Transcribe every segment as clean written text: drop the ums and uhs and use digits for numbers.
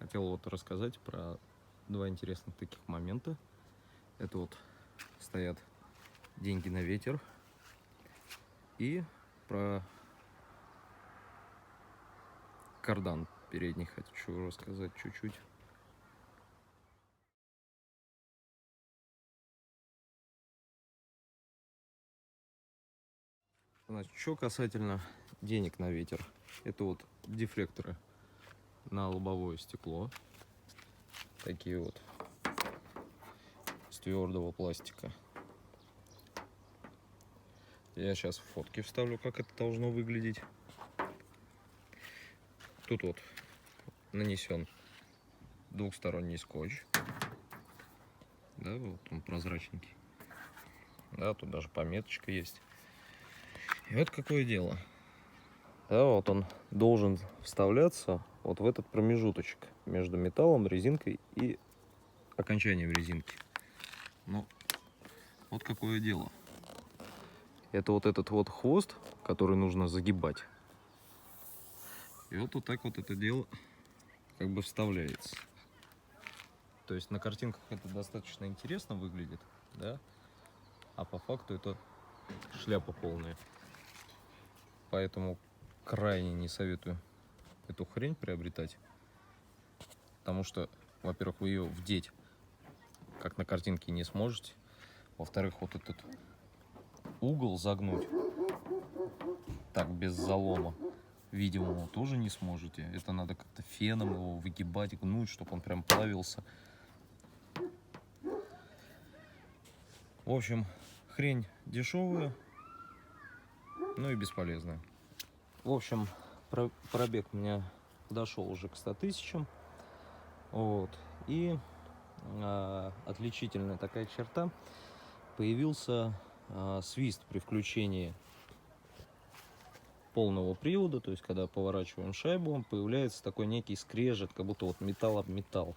хотел вот рассказать про два интересных таких момента. Это вот стоят деньги на ветер, и про кардан передний хочу рассказать чуть-чуть. Значит, что касательно денег на ветер, это вот дефлекторы на лобовое стекло, такие вот из твердого пластика. Я сейчас фотки вставлю, как это должно выглядеть. Тут вот нанесен двухсторонний скотч, да, вот он прозрачненький, да, тут даже пометочка есть. И вот какое дело, да, вот он должен вставляться вот в этот промежуточек между металлом, резинкой и окончанием резинки. Ну, вот какое дело. Это вот этот вот хвост, который нужно загибать. И вот так вот это дело как бы вставляется. То есть на картинках это достаточно интересно выглядит, да? А по факту это шляпа полная. Поэтому крайне не советую эту хрень приобретать. Потому что, во-первых, вы ее вдеть, как на картинке, не сможете. Во-вторых, вот этот угол загнуть так без залома видимого тоже не сможете. Это надо как-то феном его выгибать, гнуть, чтобы он прям плавился. В общем, хрень дешевая, ну и бесполезная. В общем, пробег у меня дошел уже к 100 тысячам. Вот. И отличительная такая черта. Появился свист при включении полного привода. То есть, когда поворачиваем шайбу, появляется такой некий скрежет, как будто вот металл об металл.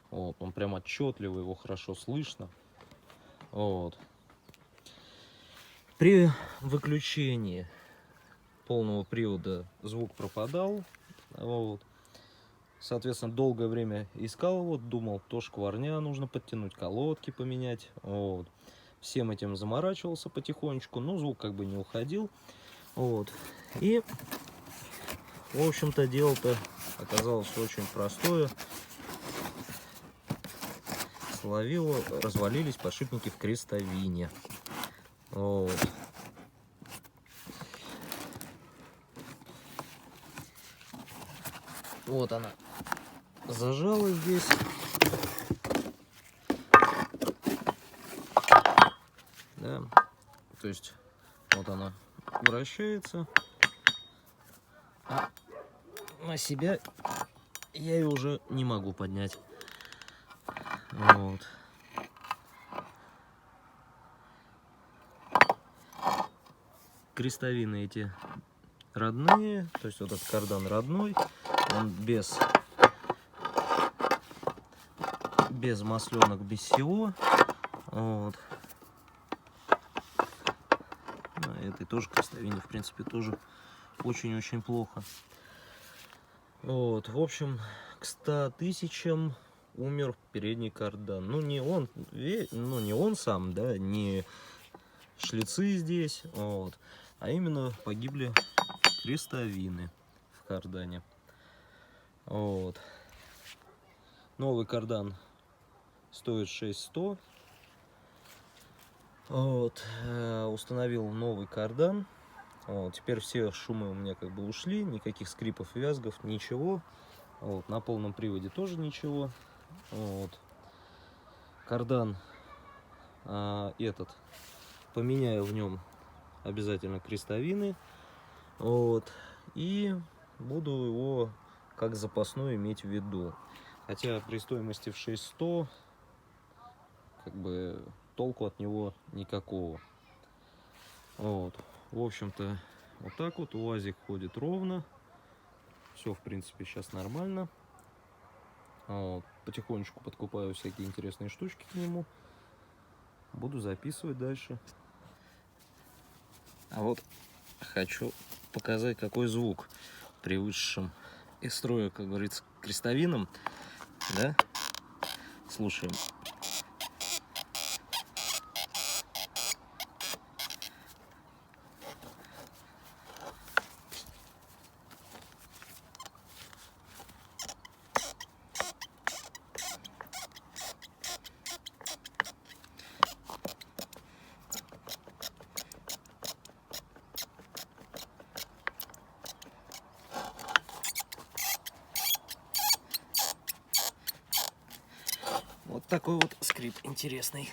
Вот. Он прям отчетливый, его хорошо слышно. Вот. При выключении полного привода звук пропадал. Вот. Соответственно, долгое время искал его, думал, то шкварня, нужно подтянуть колодки, поменять. Вот. Всем этим заморачивался потихонечку, но звук как бы не уходил. Вот. И, в общем-то, дело-то оказалось очень простое. Словило, развалились подшипники в крестовине. Вот. Вот она зажала здесь. Да. То есть вот она вращается. А на себя я ее уже не могу поднять. Вот. Крестовины эти родные, то есть вот этот кардан родной, он без масленок, без всего. Вот. На этой тоже крестовине, в принципе, тоже очень-очень плохо. Вот, в общем, к 100 тысячам умер передний кардан. Ну, не он сам, да, не шлицы здесь, вот, а именно погибли крестовины в кардане. Вот. Новый кардан стоит 6100. Вот. Установил новый кардан. Вот. Теперь все шумы у меня как бы ушли, никаких скрипов, вязгов, ничего. Вот. На полном приводе тоже ничего. Вот. Кардан этот поменяю в нем обязательно крестовины. Вот. И буду его как запасной иметь в виду. Хотя при стоимости в 6100 как бы толку от него никакого. Вот. В общем-то, вот так вот УАЗик ходит ровно. Все, в принципе, сейчас нормально. Вот. Потихонечку подкупаю всякие интересные штучки к нему. Буду записывать дальше. А вот хочу показать, какой звук при высшем из строя, как говорится, крестовином, да? Слушаем. Вот такой вот скрип интересный.